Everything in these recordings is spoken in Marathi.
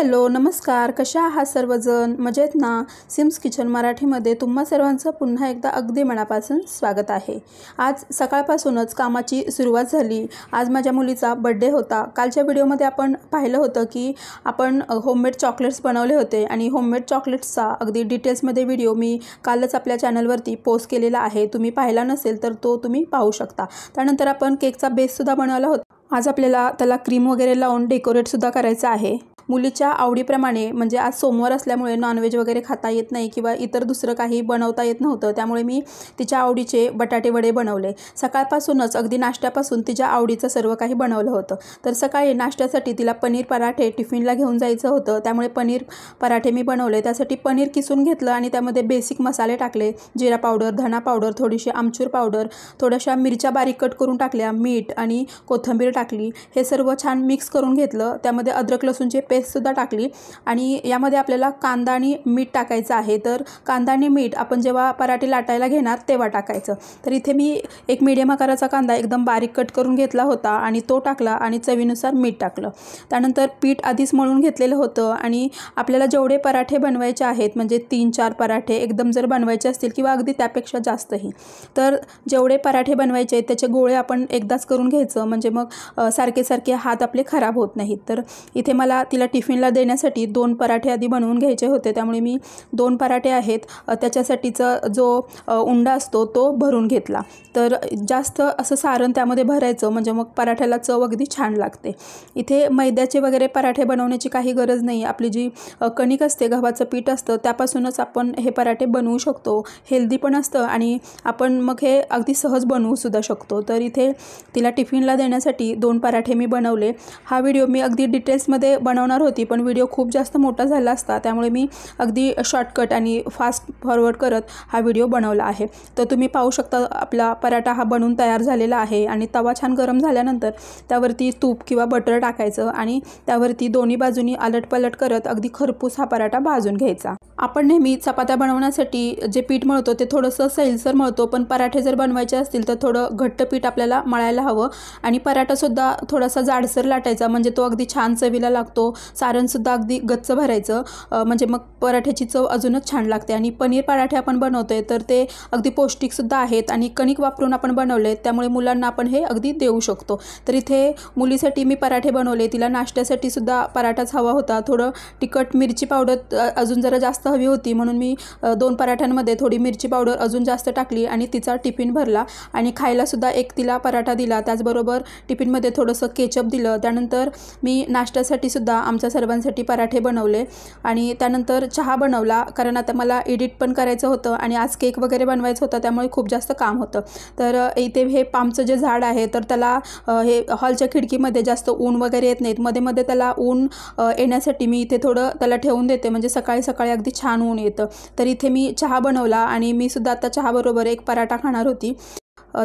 हॅलो नमस्कार, कशा आहात सर्वजण? मजेत ना? सिम्स किचन मराठीमध्ये तुम्हा सर्वांचं पुन्हा एकदा अगदी मनापासून स्वागत आहे। आज सकाळपासूनच कामाची सुरुवात झाली। आज माझ्या मुलीचा बर्थडे होता। कालच्या व्हिडिओमध्ये आपण पाहिलं होतं की आपण होममेड चॉकलेट्स बनवले होते आणि होममेड चॉकलेट्सचा अगदी डिटेल्समध्ये व्हिडिओ मी कालच आपल्या चॅनलवरती पोस्ट केलेला आहे। तुम्ही पाहिला नसेल तर तो तुम्ही पाहू शकता। त्यानंतर आपण केकचा बेससुद्धा बनवला होता। आज आपल्याला त्याला क्रीम वगैरे लावून डेकोरेटसुद्धा करायचं आहे। मुलीच्या आवडीप्रमाणे, म्हणजे आज सोमवार असल्यामुळे नॉनव्हेज वगैरे खाता येत नाही किंवा इतर दुसरं काही बनवता येत नव्हतं, त्यामुळे मी तिच्या आवडीचे बटाटे वडे बनवले। सकाळपासूनच अगदी नाश्त्यापासून तिच्या आवडीचं सर्व काही बनवलं होतं। तर सकाळी नाश्त्यासाठी तिला पनीर पराठे टिफिनला घेऊन जायचं होतं, त्यामुळे पनीर पराठे मी बनवले। त्यासाठी पनीर किसून घेतलं आणि त्यामध्ये बेसिक मसाले टाकले, जिरा पावडर, धना पावडर, थोडीशी आमचूर पावडर, थोड्याशा मिरच्या बारीक कट करून टाकल्या, मीठ आणि कोथिंबीर टाकली। हे सर्व छान मिक्स करून घेतलं। त्यामध्ये अद्रक लसूणची पेस्टसुद्धा टाकली आणि यामध्ये आपल्याला कांदा आणि मीठ टाकायचं आहे। तर कांदा आणि मीठ आपण जेव्हा पराठे लाटायला घेणार तेव्हा टाकायचं। तर इथे मी एक मीडियम आकाराचा कांदा एकदम बारीक कट करून घेतला होता आणि तो टाकला आणि चवीनुसार मीठ टाकलं। त्यानंतर पीठ आधीच मळून घेतलेलं होतं आणि आपल्याला जेवढे पराठे बनवायचे आहेत, म्हणजे 3-4 पराठे एकदम जर बनवायचे असतील किंवा अगदी त्यापेक्षा जास्तही, तर जेवढे पराठे बनवायचे त्याचे गोळे आपण एकदाच करून घ्यायचं, म्हणजे मग सारखे सारखे हात आपले खराब होत नाहीत। तर इथे मला तिला टिफिनला देण्यासाठी 2 पराठे आधी बनवून घ्यायचे होते, त्यामुळे मी 2 पराठे आहेत त्याच्यासाठीचा जो उंडा असतो तो भरून घेतला। तर जास्त असं सारण त्यामध्ये भरायचं, म्हणजे मग पराठ्याला चव अगदी छान लागते। इथे मैद्याचे वगैरे पराठे बनवण्याची काही गरज नाही। आपली जी कणिक असते, गव्हाचं पीठ असतं, त्यापासूनच आपण हे पराठे बनवू शकतो। हेल्दी पण असतं आणि आपण मग हे अगदी सहज बनवू सुद्धा शकतो। तर इथे तिला टिफिनला देण्यासाठी 2 पराठे मी बनवले। हा व्हिडिओ मी अगदी डिटेल्समध्ये बनवणार होती, पण व्हिडिओ खूप जास्त मोठा झाला असता, त्यामुळे मी अगदी शॉर्टकट आणि फास्ट फॉरवर्ड करत हा व्हिडिओ बनवला आहे। तर तुम्ही पाहू शकता आपला पराठा हा बनवून तयार झालेला आहे आणि तवा छान गरम झाल्यानंतर त्यावरती तूप किंवा बटर टाकायचं आणि त्यावरती दोन्ही बाजूनी आलटपलट करत अगदी खरपूस हा पराठा भाजून घ्यायचा। आपण नेहमी चपात्या बनवण्यासाठी जे पीठ मळतो ते थोडंसं सैलसर मळतो, पण पराठे जर बनवायचे असतील तर थोडं घट्ट पीठ आपल्याला मळायला हवं आणि पराठासुद्धा थोडासा जाडसर लाटायचा, म्हणजे तो अगदी छान चवीला लागतो। सारणसुद्धा अगदी गच्च भरायचं, म्हणजे मग पराठ्याची चव अजूनच छान लागते। आणि पनीर पराठे आपण बनवतोय तर ते अगदी पौष्टिकसुद्धा आहेत आणि कणिक वापरून आपण बनवले, त्यामुळे मुलांना आपण हे अगदी देऊ शकतो। तर इथे मुलीसाठी मी पराठे बनवले। तिला नाश्त्यासाठी सुद्धा पराठाच हवा होता। थोडं तिखट मिरची पावडर अजून जरा जास्त हवी होती, म्हणून मी 2 पराठ्यांमध्ये थोडी मिरची पावडर अजून जास्त टाकली आणि तिचा टिफिन भरला आणि खायलासुद्धा एक तिला पराठा दिला। त्याचबरोबर टिफिनमध्ये थोडंसं केचप दिलं। त्यानंतर मी नाश्त्यासाठी सुद्धा आमच्या सर्वांसाठी पराठे बनवले आणि त्यानंतर चहा बनवला, कारण आता मला एडिट पण करायचं होतं आणि आज केक वगैरे बनवायचं होतं, त्यामुळे खूप जास्त काम होतं। तर इथे हे पामचं जे झाड आहे, तर त्याला हे हॉलच्या खिडकीमध्ये जास्त ऊन वगैरे येत नाहीत, मध्ये मध्ये त्याला ऊन येण्यासाठी मी इथे थोडं त्याला ठेवून देते, म्हणजे सकाळी सकाळी अगदी छान ऊन येतं। तर इथे मी चहा बनवला आणि मी सुद्धा आता चहाबरोबर एक पराठा खाणार होती।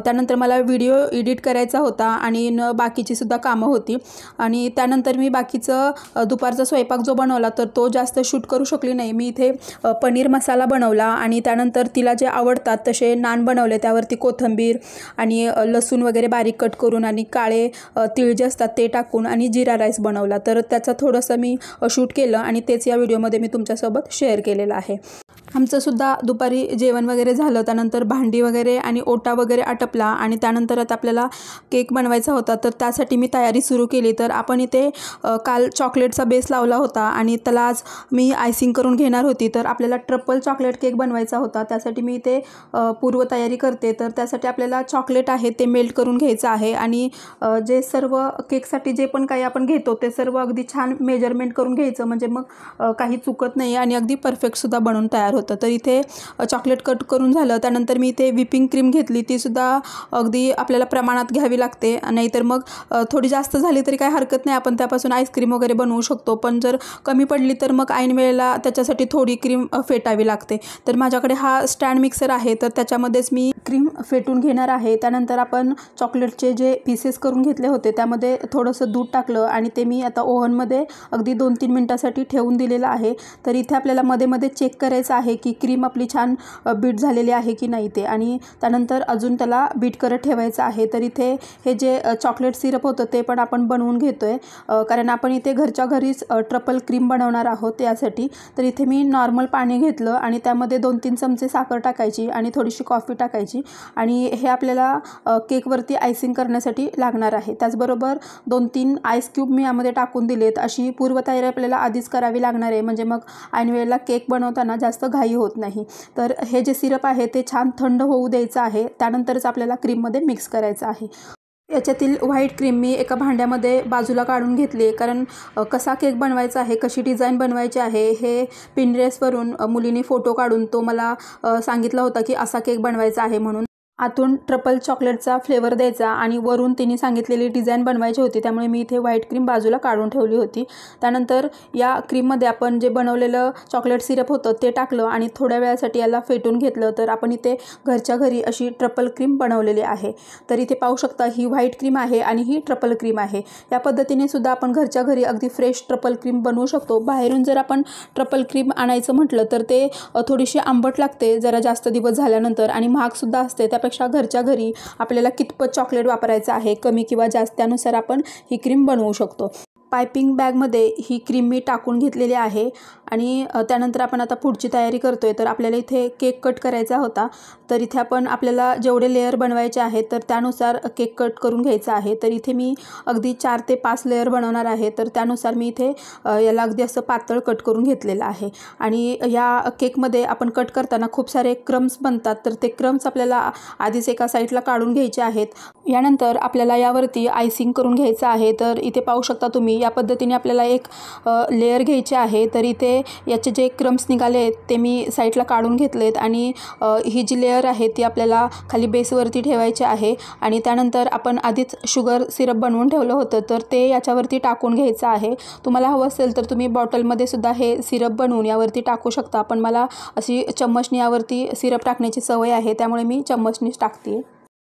त्यानंतर मला व्हिडिओ एडिट करायचा होता आणि बाकीची सुद्धा कामं होती आणि त्यानंतर मी बाकीचं दुपारचा स्वयंपाक जो बनवला तर तो जास्त शूट करू शकली नाही। मी इथे पनीर मसाला बनवला आणि त्यानंतर तिला जे आवडतात तसे नान बनवले, त्यावरती कोथिंबीर आणि लसूण वगैरे बारीक कट करून आणि काळे तीळ जे असतात ते टाकून आणि जिरा राईस बनवला। तर त्याचं थोडंसं मी शूट केलं आणि तेच या व्हिडिओमध्ये मी तुमच्यासोबत शेअर केलेलं आहे। आमचंसुद्धा दुपारी जेवण वगैरे झालं, त्यानंतर भांडी वगैरे आणि ओटा वगैरे आटपला आणि त्यानंतर आता आपल्याला केक बनवायचा होता, तर त्यासाठी मी तयारी सुरू केली। तर आपण इथे काल चॉकलेटचा बेस लावला होता आणि त्याला आज मी आयसिंग करून घेणार होती। तर आपल्याला ट्रपल चॉकलेट केक बनवायचा होता, त्यासाठी मी इथे पूर्वतयारी करते। तर त्यासाठी आपल्याला चॉकलेट आहे ते मेल्ट करून घ्यायचं आहे आणि जे सर्व केकसाठी जे पण काही आपण घेतो ते सर्व अगदी छान मेजरमेंट करून घ्यायचं, म्हणजे मग काही चुकत नाही आणि अगदी परफेक्टसुद्धा बनवून तयार होतं। तर इथे चॉकलेट कट करून झालं, त्यानंतर मी इथे व्हिपिंग क्रीम घेतली, तीसुद्धा अगदी आपल्याला प्रमाणात घ्यावी लागते, नाहीतर मग थोडी जास्त झाली तरी काही हरकत नाही, आपण त्यापासून आईस्क्रीम वगैरे बनवू शकतो। पण जर कमी पडली तर मग ऐन वेळेला त्याच्यासाठी थोडी क्रीम फेटावी लागते। तर माझ्याकडे हा स्टँड मिक्सर आहे, तर त्याच्यामध्येच मी क्रीम फेटून घेणार आहे। त्यानंतर आपण चॉकलेटचे जे पीसेस करून घेतले होते त्यामध्ये थोडंसं दूध टाकलं आणि ते मी आता ओव्हनमध्ये अगदी 2-3 मिनटासाठी ठेवून दिलेलं आहे। तर इथे आपल्याला मध्ये मध्ये चेक करायचं आहे आहे की क्रीम आपली छान बीट झालेली आहे की नाही ते, आणि त्यानंतर अजून त्याला बीट करत ठेवायचं आहे. तर इथे हे जे चॉकलेट सिरप होतं ते पण आपण बनवून घेतो आहे, कारण आपण इथे घरच्या घरीच ट्रफल क्रीम बनवणार आहोत यासाठी. तर इथे मी नॉर्मल पाणी घेतलं आणि त्यामध्ये 2-3 चमचे साखर टाकायची आणि थोडीशी कॉफी टाकायची, आणि हे आपल्याला केकवरती आयसिंग करण्यासाठी लागणार आहे. त्याचबरोबर 2-3 आईस क्यूब मी यामध्ये टाकून दिलेत. अशी पूर्वतयारी आपल्याला आधीच करावी लागणार आहे, म्हणजे मग ऐनवेळेला केक बनवताना जास्त घाई होत नाही. तर हे जे सिरप आहे ते छान थंड होऊ द्यायचं आहे, त्यानंतरच आपल्याला क्रीममध्ये मिक्स करायचं आहे. याच्यातील व्हाईट क्रीम मी एका भांड्यामध्ये बाजूला काढून घेतली आहे, कारण कसा केक बनवायचा आहे, कशी डिझाईन बनवायची आहे हे पिंटरेस्टवरून मुलीने फोटो काढून तो मला सांगितला होता की असा केक बनवायचा आहे म्हणून. आतून ट्रफल चॉकलेटचा फ्लेवर द्यायचा आणि वरून तिने सांगितलेली डिझाईन बनवायची होती, त्यामुळे मी इथे व्हाईट क्रीम बाजूला काढून ठेवली होती. त्यानंतर या क्रीममध्ये आपण जे बनवलेलं चॉकलेट सिरप होतं ते टाकलं आणि थोड्या वेळासाठी याला फेटून घेतलं. तर आपण इथे घरच्या घरी अशी ट्रफल क्रीम बनवलेली आहे. तर इथे पाहू शकता ही व्हाईट क्रीम आहे आणि ही ट्रफल क्रीम आहे. या पद्धतीने सुद्धा आपण घरच्या घरी अगदी फ्रेश ट्रफल क्रीम बनवू शकतो. बाहेरून जर आपण ट्रफल क्रीम आणायचं म्हटलं तर ते थोडीशी आंबट लागते जरा जास्त दिवस झाल्यानंतर, आणि महागसुद्धा असते. त्यापेक्षा घरच्या घरी आपल्याला कितपत चॉकलेट वापरायचं आहे, कमी किंवा जास्त, त्यानुसार आपण ही क्रीम बनवू शकतो. पायपिंग बॅगमध्ये ही क्रीम मी टाकून घेतलेली आहे आणि त्यानंतर आपण आता पुढची तयारी करतो आहे. तर आपल्याला इथे केक कट करायचा होता. तर इथे आपण आपल्याला जेवढे लेयर बनवायचे आहेत तर त्यानुसार केक कट करून घ्यायचा आहे. तर इथे मी अगदी 4 ते 5 लेयर बनवणार आहे. तर त्यानुसार मी इथे याला अगदी असं पातळ कट करून घेतलेलं आहे. आणि या केकमध्ये आपण कट करताना खूप सारे क्रम्स बनतात, तर ते क्रम्स आपल्याला आधीच एका साईडला काढून घ्यायचे आहेत. यानंतर आपल्याला यावरती आयसिंग करून घ्यायचं आहे. तर इथे पाहू शकता तुम्ही या पद्धतीने आपल्याला एक लेयर घ्यायची आहे. तर इथे याचे जे क्रम्स निघाले आहेत ते मी साईडला काढून घेतलेत, आणि ही जी लेयर आहे ती आपल्याला खाली बेसवरती ठेवायची आहे. आणि त्यानंतर आपण आधीच शुगर सिरप बनवून ठेवलं होतं तर ते याच्यावरती टाकून घ्यायचं आहे. तुम्हाला हवं असेल तर तुम्ही बॉटलमध्ये सुद्धा हे सिरप बनवून यावरती टाकू शकता, पण मला अशी चम्मचनी यावरती सिरप टाकण्याची सवय आहे, त्यामुळे मी चम्मचनीच टाकते.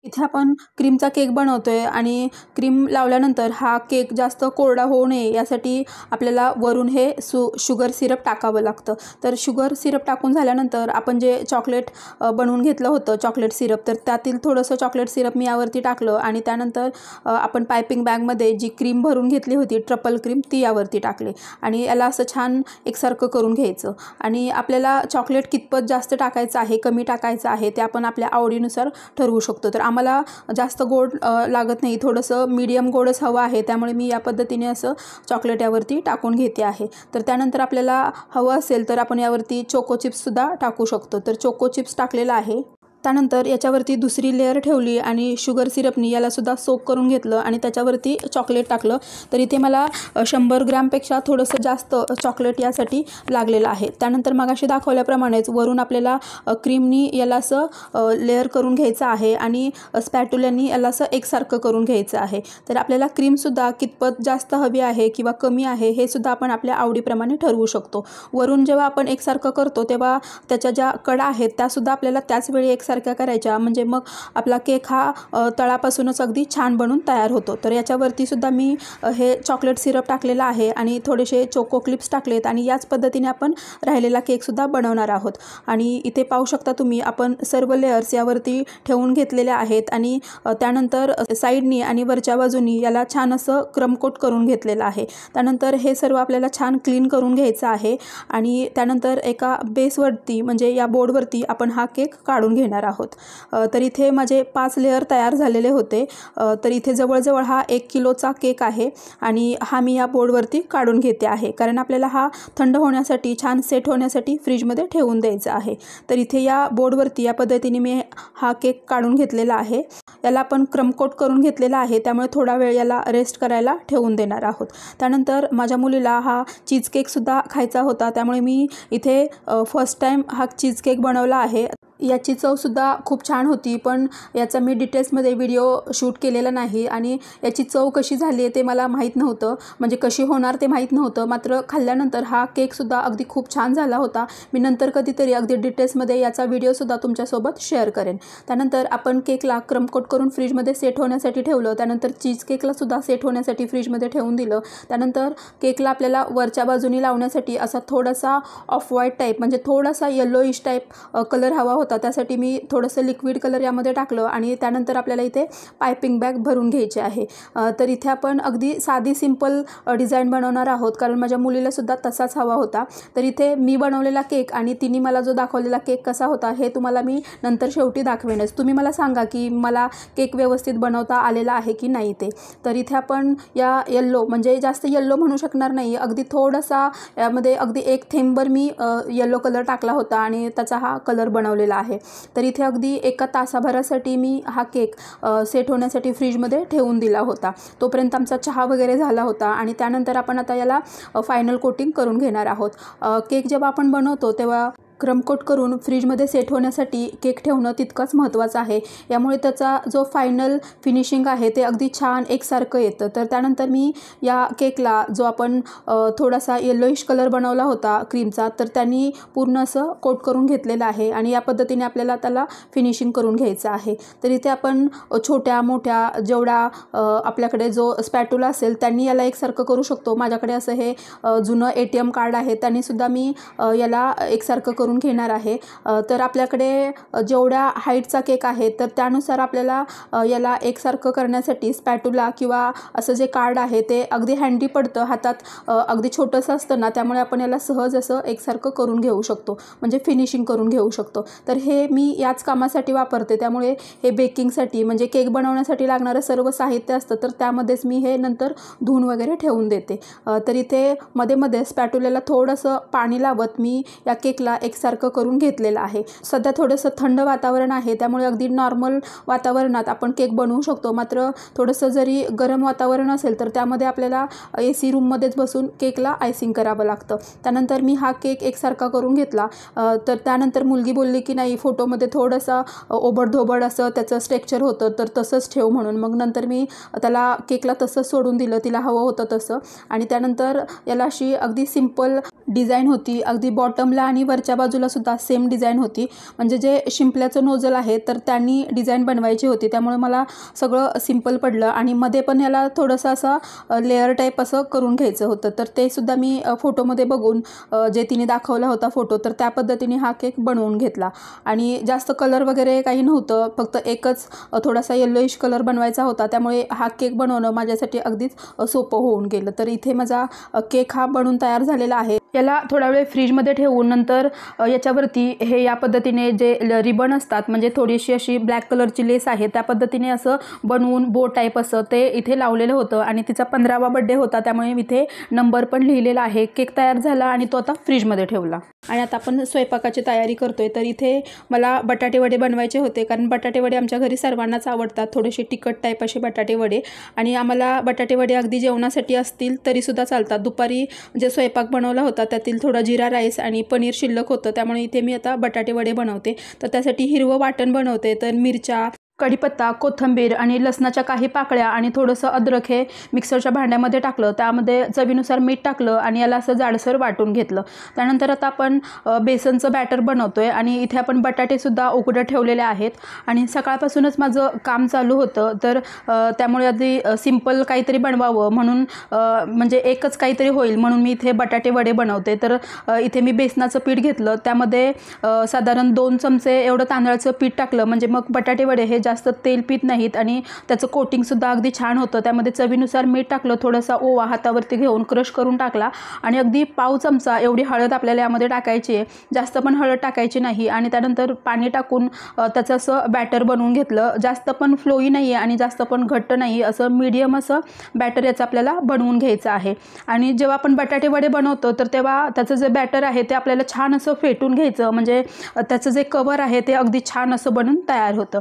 इथे आपण क्रीमचा केक बनवतो आहे आणि क्रीम लावल्यानंतर हा केक जास्त कोरडा होऊ नये यासाठी आपल्याला वरून हे शुगर सिरप टाकावं लागतं. तर शुगर सिरप टाकून झाल्यानंतर आपण जे चॉकलेट बनवून घेतलं होतं चॉकलेट सिरप, तर त्यातील थोडंसं चॉकलेट सिरप मी यावरती टाकलं आणि त्यानंतर आपण पायपिंग बॅगमध्ये जी क्रीम भरून घेतली होती ट्रफल क्रीम ती यावरती टाकली आणि याला असं छान एकसारखं करून घ्यायचं. आणि आपल्याला चॉकलेट कितपत जास्त टाकायचं आहे, कमी टाकायचं आहे ते आपण आपल्या आवडीनुसार ठरवू शकतो. तर आम्हाला जास्त गोड लागत नाही, थोडंसं मीडियम गोडच हवं आहे, त्यामुळे मी या पद्धतीने असं चॉकलेट यावरती टाकून घेते आहे. तर त्यानंतर आपल्याला हवं असेल तर आपण यावरती चोको चिप्ससुद्धा टाकू शकतो. तर चोको चिप्स टाकलेला आहे. त्यानंतर याच्यावरती दुसरी लेयर ठेवली आणि शुगर सिरपनी यालासुद्धा सोक करून घेतलं आणि त्याच्यावरती चॉकलेट टाकलं. तर इथे मला 100 ग्रॅमपेक्षा थोडंसं जास्त चॉकलेट यासाठी लागलेलं आहे. त्यानंतर मगाशी दाखवल्याप्रमाणेच वरून आपल्याला क्रीमनी याला असं लेयर करून घ्यायचं आहे आणि स्पॅटुल्यानी याला असं एकसारखं करून घ्यायचं आहे. तर आपल्याला क्रीमसुद्धा कितपत जास्त हवी आहे किंवा कमी आहे हे सुद्धा आपण आपल्या आवडीप्रमाणे ठरवू शकतो. वरून जेव्हा आपण एकसारखं करतो तेव्हा त्याच्या ज्या कडा आहेत त्यासुद्धा आपल्याला त्याचवेळी एकसारख्या करायच्या, म्हणजे मग आपला केक हा तळापासूनच अगदी छान बनून तयार होतो. तर याच्यावरती सुद्धा मी हे चॉकलेट सिरप टाकलेलं आहे आणि थोडेसे चोको क्लिप्स टाकलेत आणि याच पद्धतीने आपण राहिलेला केकसुद्धा बनवणार आहोत. आणि इथे पाहू शकता तुम्ही आपण सर्व लेयर्स यावरती ठेवून घेतलेले आहेत आणि त्यानंतर साईडनी आणि वरच्या बाजूनी याला छान असं क्रमकोट करून घेतलेलं आहे. त्यानंतर हे सर्व आपल्याला छान क्लीन करून घ्यायचं आहे आणि त्यानंतर एका बेसवरती म्हणजे या बोर्डवरती आपण हा केक काढून घेणार आहोत. तर इथे माझे 5 लेयर तयार झालेले होते. तर इथे जवळजवळ हा 1 किलोचा केक आहे आणि हा मी या बोर्डवरती काढून घेते आहे, कारण आपल्याला हा थंड होण्यासाठी छान सेट होण्यासाठी फ्रीजमध्ये ठेवून द्यायचा आहे. तर इथे या बोर्डवरती या पद्धतीने मी हा केक काढून घेतलेला आहे. याला आपण क्रमकोट करून घेतलेला आहे, त्यामुळे थोडा वेळ याला रेस्ट करायला ठेवून देणार आहोत. त्यानंतर माझ्या मुलीला हा चीज केकसुद्धा खायचा होता, त्यामुळे मी इथे फर्स्ट टाईम हा चीज केक बनवला आहे. याची चवसुद्धा खूप छान होती, पण याचा मी डिटेल्समध्ये व्हिडिओ शूट केलेला नाही आणि याची चव कशी झाली आहे ते मला माहीत नव्हतं, म्हणजे कशी होणार ते माहीत नव्हतं. मात्र खाल्ल्यानंतर हा केकसुद्धा अगदी खूप छान झाला होता. मी नंतर कधीतरी अगदी डिटेल्समध्ये याचा व्हिडिओसुद्धा तुमच्यासोबत शेअर करेन. त्यानंतर आपण केकला क्रमकोट करून फ्रीजमध्ये सेट होण्यासाठी ठेवलं. त्यानंतर चीज केकलासुद्धा सेट होण्यासाठी फ्रीजमध्ये ठेवून दिलं. त्यानंतर केकला आपल्याला वरच्या बाजूनी लावण्यासाठी असा थोडासा ऑफ व्हाईट टाईप, म्हणजे थोडासा येल्लोइश टाईप कलर हवा होता. त्यासाठी मी थोडंसं लिक्विड कलर यामध्ये टाकलं आणि त्यानंतर आपल्याला इथे पायपिंग बॅग भरून घ्यायची आहे. तर इथे आपण अगदी साधी सिंपल डिझाईन बनवणार आहोत, कारण माझ्या मुलीलासुद्धा तसाच हवा होता. तर इथे मी बनवलेला केक आणि तिने मला जो दाखवलेला केक कसा होता हे तुम्हाला मी नंतर शेवटी दाखवेनच. तुम्ही मला सांगा की मला केक व्यवस्थित बनवता आलेला आहे की नाही ते. तर इथे आपण या येल्लो, म्हणजे जास्त येल्लो म्हणू शकणार नाही, अगदी थोडासा यामध्ये अगदी एक थेंबभर मी येल्लो कलर टाकला होता आणि त्याचा हा कलर बनवलेला आहे. तर इथे अगदी एका तासाभरासाठी मी हा केक सेट होण्यासाठी फ्रीजमध्ये ठेवून दिला होता. तोपर्यंत आमचा चहा वगैरे झाला होता आणि त्यानंतर आपण आता याला फायनल कोटिंग करून घेणार आहोत. केक जेव्हा आपण बनवतो तेव्हा क्रमकोट करून फ्रीजमध्ये सेट होण्यासाठी केक ठेवणं तितकंच महत्त्वाचं आहे. यामुळे त्याचा जो फायनल फिनिशिंग आहे ते अगदी छान एकसारखं येतं. तर त्यानंतर मी या केकला जो आपण थोडासा येल्लोइश कलर बनवला होता क्रीमचा, तर त्यांनी पूर्ण असं कोट करून घेतलेलं आहे आणि या पद्धतीने आपल्याला त्याला फिनिशिंग करून घ्यायचं आहे. तर इथे आपण छोट्या मोठ्या जेवढा आपल्याकडे जो स्पॅटुला असेल त्यांनी याला एकसारखं करू शकतो. माझ्याकडे असं हे जुनं ATM कार्ड आहे, त्यांनीसुद्धा मी याला एकसारखं करून घेणार आहे. तर आपल्याकडे जेवढ्या हाईटचा केक आहे तर त्यानुसार आपल्याला याला एकसारखं करण्यासाठी स्पॅटुला किंवा असं जे कार्ड आहे ते अगदी हँडी पडतं, हातात अगदी छोटंसं असतं ना, त्यामुळे आपण याला सहज असं एकसारखं करून घेऊ शकतो, म्हणजे फिनिशिंग करून घेऊ शकतो. तर हे मी याच कामासाठी वापरते. त्यामुळे हे बेकिंगसाठी, म्हणजे केक बनवण्यासाठी लागणारं सर्व साहित्य असतं, तर त्यामध्येच मी हे नंतर धुवून वगैरे ठेवून देते. तर इथे मध्ये मध्ये स्पॅटुल्याला थोडंसं पाणी लावत मी या केकला एकसारखं करून घेतलेलं आहे. सध्या थोडंसं थंड वातावरण आहे, त्यामुळे अगदी नॉर्मल वातावरणात आपण केक बनवू शकतो. मात्र थोडंसं जरी गरम वातावरण असेल तर त्यामध्ये आपल्याला AC रूममध्येच बसून केकला आयसिंग करावं लागतं. त्यानंतर मी हा केक एकसारखा करून घेतला. तर त्यानंतर मुलगी बोलली की नाही, फोटोमध्ये थोडंसं ओबडधोबड असं त्याचं स्ट्रक्चर होतं, तर तसंच ठेव म्हणून. मग नंतर मी त्याला केकला तसंच सोडून दिलं, तिला हवं होतं तसं. आणि त्यानंतर याला अशी अगदी सिंपल डिझाईन होती. अगदी बॉटमला आणि वरच्या बाजूला सुद्धा सेम डिझाईन होती, म्हणजे जे शिंपल्याचं नोझल आहे तर त्यांनी डिझाईन बनवायची होती. त्यामुळे मला सगळं सिंपल पडलं आणि मध्ये पण याला थोडंसं असं लेअर टाईप असं करून घ्यायचं होतं. तर ते सुद्धा मी फोटोमध्ये बघून, जे तिने दाखवला होता फोटो, तर त्या पद्धतीने हा केक बनवून घेतला. आणि जास्त कलर वगैरे काही नव्हतं, फक्त एकच थोडासा येल्लोइश कलर बनवायचा होता. त्यामुळे हा केक बनवणं माझ्यासाठी अगदीच सोपं होऊन गेलं. तर इथे माझा केक हा बनवून तयार झालेला आहे. याला थोडा वेळ फ्रीजमध्ये ठेवून नंतर याच्यावरती हे या पद्धतीने जे रिबन असतात, म्हणजे थोडीशी अशी ब्लॅक कलरची लेस आहे, त्या पद्धतीने असं बनवून बो टाईप असं ते इथे लावलेलं होतं. आणि तिचा 15वा बड्डे होता, त्यामुळे इथे नंबर पण लिहिलेला आहे. केक तयार झाला आणि तो आता फ्रीजमध्ये ठेवला. आणि आता आपण स्वयंपाकाची तयारी करतोय. तर इथे मला बटाटे वडे बनवायचे होते, कारण बटाटे वडे आमच्या घरी सर्वांनाच आवडतात. थोडेसे तिखट टाईप असे बटाटे वडे, आणि आम्हाला बटाटे वडे अगदी जेवणासाठी असतील तरीसुद्धा चालतात. दुपारी जे स्वयंपाक बनवला होता त्यातील थोडा जिरा राईस आणि पनीर शिल्लक होतं, त्यामुळे इथे मी आता बटाटे वडे बनवते. तर त्यासाठी हिरवं वाटण बनवते. तर मिरच्या, कढीपत्ता, कोथिंबीर आणि लसणाच्या काही पाकळ्या आणि थोडंसं अद्रक हे मिक्सरच्या भांड्यामध्ये टाकलं. त्यामध्ये चवीनुसार मीठ टाकलं आणि याला असं जाडसर वाटून घेतलं. त्यानंतर आता आपण बेसनचं बॅटर बनवतोय आणि इथे आपण बटाटेसुद्धा उकडत ठेवलेले आहेत. आणि सकाळपासूनच माझं काम चालू होतं, तर त्यामुळे आधी सिंपल काहीतरी बनवावं म्हणून, म्हणजे एकच काहीतरी होईल म्हणून मी इथे बटाटे वडे बनवते. तर इथे मी बेसनाचं पीठ घेतलं, त्यामध्ये साधारण 2 चमचे एवढं तांदळाचं पीठ टाकलं, म्हणजे मग बटाटे वडे हे जास्त तेल पीत नाहीत आणि त्याचं कोटिंगसुद्धा अगदी छान होतं. त्यामध्ये चवीनुसार मीठ टाकलं, थोडासा ओवा हातावरती घेऊन क्रश करून टाकला आणि अगदी पाव चमचा एवढी हळद आपल्याला यामध्ये टाकायची आहे, जास्त पण हळद टाकायची नाही. आणि त्यानंतर पाणी टाकून त्याचं असं बॅटर बनवून घेतलं. जास्त पण फ्लोई नाही आहे आणि जास्त पण घट्ट नाही, असं मीडियम असं बॅटर याचं आपल्याला बनवून घ्यायचं आहे. आणि जेव्हा आपण बटाटे वडे बनवतो तर तेव्हा त्याचं जे बॅटर आहे ते आपल्याला छान असं फेटून घ्यायचं, म्हणजे त्याचं जे कवर आहे ते अगदी छान असं बनून तयार होतं.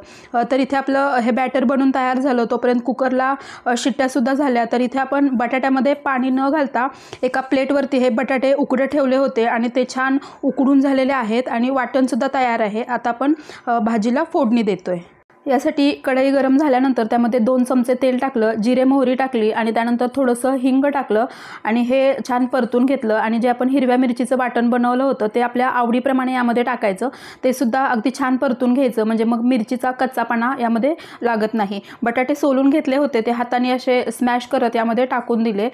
तर तर इथे आपलं हे बॅटर बनून तयार झालं. तोपर्यंत कुकरला शिट्ट्यासुद्धा झाल्या. तर इथे आपण बटाट्यामध्ये पाणी न घालता एका प्लेटवरती हे बटाटे उकडे ठेवले होते आणि ते छान उकडून झालेले आहेत आणि वाटणसुद्धा तयार आहे. आता आपण भाजीला फोडणी देतोय. यासाठी कढई गरम झाल्यानंतर त्यामध्ये 2 चमचे तेल टाकलं, जिरे मोहरी टाकली आणि त्यानंतर थोडंसं हिंग टाकलं आणि हे छान परतून घेतलं. आणि जे आपण हिरव्या मिरचीचं वाटण बनवलं होतं ते आपल्या आवडीप्रमाणे यामध्ये टाकायचं. ते सुद्धा अगदी छान परतून घ्यायचं, म्हणजे मग मिरचीचा कच्चापणा यामध्ये लागत नाही. बटाटे सोलून घेतले होते ते हाताने असे स्मॅश करत यामध्ये टाकून दिले.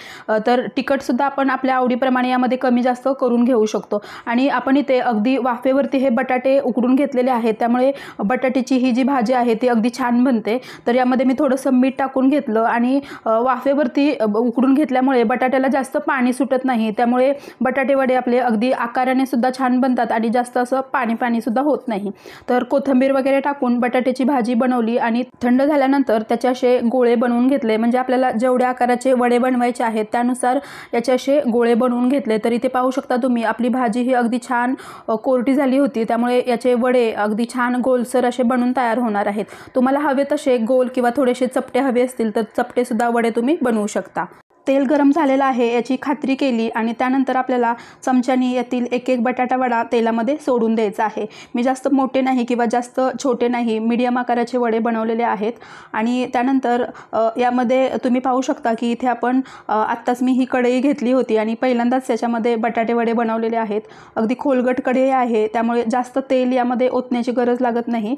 तर तिखटसुद्धा आपण आपल्या आवडीप्रमाणे यामध्ये कमी जास्त करून घेऊ शकतो. आणि आपण इथे अगदी वाफेवरती हे बटाटे उकडून घेतलेले आहेत, त्यामुळे बटाट्याची ही जी भाजी आहे ती अगदी छान बनते. तर यामध्ये मी थोडंसं मीठ टाकून घेतलं आणि वाफेवरती उकडून घेतल्यामुळे बटाट्याला जास्त पाणी सुटत नाही. त्यामुळे बटाटे वडे आपले अगदी आकाराने सुद्धा छान बनतात आणि जास्त असं पाणी सुद्धा होत नाही. तर कोथिंबीर वगैरे टाकून बटाट्याची भाजी बनवली आणि थंड झाल्यानंतर त्याचे असे गोळे बनवून घेतले. म्हणजे आपल्याला जेवढ्या आकाराचे वडे बनवायचे आहेत त्यानुसार याचे असे गोळे बनवून घेतले. तर इथे पाहू शकता तुम्ही आपली भाजी ही अगदी छान कोरटी झाली होती, त्यामुळे याचे वडे अगदी छान गोलसर असे बनून तयार होणार आहेत. तुम्हाला हवे तसे गोल किंवा थोडेसे चपटे हवे असतील तर चपटेसुद्धा वडे तुम्ही बनवू शकता. तेल गरम झालेलं आहे याची खात्री केली आणि त्यानंतर आपल्याला चमच्यानी यातील एक बटाटा वडा तेलामध्ये सोडून द्यायचा आहे. मी जास्त मोठे नाही किंवा जास्त छोटे नाही, मीडियम आकाराचे वडे बनवलेले आहेत. आणि त्यानंतर यामध्ये तुम्ही पाहू शकता की इथे आपण आत्ताच मी ही कढई घेतली होती आणि पहिल्यांदाच याच्यामध्ये बटाटे वडे बनवलेले आहेत. अगदी खोलगट कढई आहे, त्यामुळे जास्त तेल यामध्ये ओतण्याची गरज लागत नाही.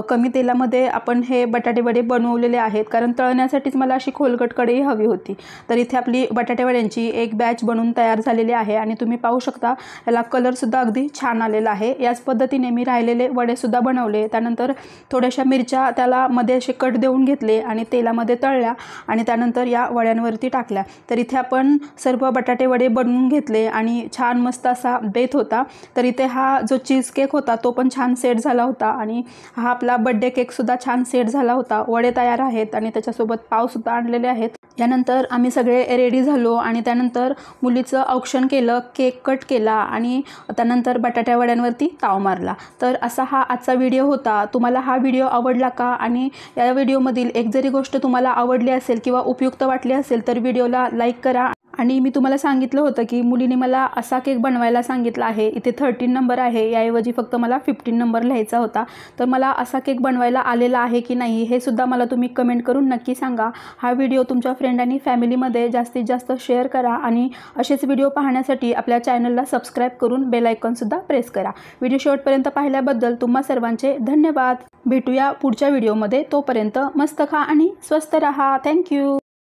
कमी तेलामध्ये आपण हे बटाटे वडे बनवलेले आहेत, कारण तळण्यासाठीच मला अशी खोलगट कढई हवी होती. तर इथे आपली बटाटे वड्यांची एक बॅच बनवून तयार झालेली आहे आणि तुम्ही पाहू शकता याला कलरसुद्धा अगदी छान आलेला आहे. याच पद्धतीने मी राहिलेले वडेसुद्धा बनवले. त्यानंतर थोड्याशा मिरच्या त्याला मध्ये असे कट देऊन घेतले आणि तेलामध्ये तळल्या आणि त्यानंतर या वड्यांवरती टाकल्या. तर इथे आपण सर्व बटाटे वडे बनवून घेतले आणि छान मस्त असा बेत होता. तर इथे हा जो चीज केक होता तो पण छान सेट झाला होता आणि हा आपला बड्डे केकसुद्धा छान सेट झाला होता. वडे तयार आहेत आणि त्याच्यासोबत पावसुद्धा आणलेले आहेत. यानंतर आम्ही सगळे रेडी झालो आणि त्यानंतर मुलीचं औक्षण केलं, केक कट केला आणि त्यानंतर बटाट्या वड्यांवरती ताव मारला. तर असा हा आजचा व्हिडिओ होता. तुम्हाला हा व्हिडिओ आवडला का? आणि या व्हिडिओमधील एक जरी गोष्ट तुम्हाला आवडली असेल किंवा उपयुक्त वाटली असेल तर व्हिडिओला लाईक करा. आणि मी तुम्हाला सांगितलं होतं की मुलीने मला असा केक बनवायला सांगितला आहे. इथे 13 नंबर आहे, याऐवजी फक्त मला 15 नंबर लिहायचा होता. तर मला असा केक बनवायला आलेला आहे की नाही हे सुद्धा मला तुम्ही कमेंट करून नक्की सांगा. हा व्हिडिओ तुमच्या फ्रेंड आणि फॅमिलीमध्ये जास्तीत जास्त शेअर करा आणि असेच व्हिडिओ पाहण्यासाठी आपल्या चॅनलला सबस्क्राईब करून बेल आयकॉनसुद्धा प्रेस करा. व्हिडिओ शेवटपर्यंत पाहिल्याबद्दल तुम्हा सर्वांचे धन्यवाद. भेटूया पुढच्या व्हिडिओमध्ये. तोपर्यंत मस्त खा आणि स्वस्त रहा. थँक्यू.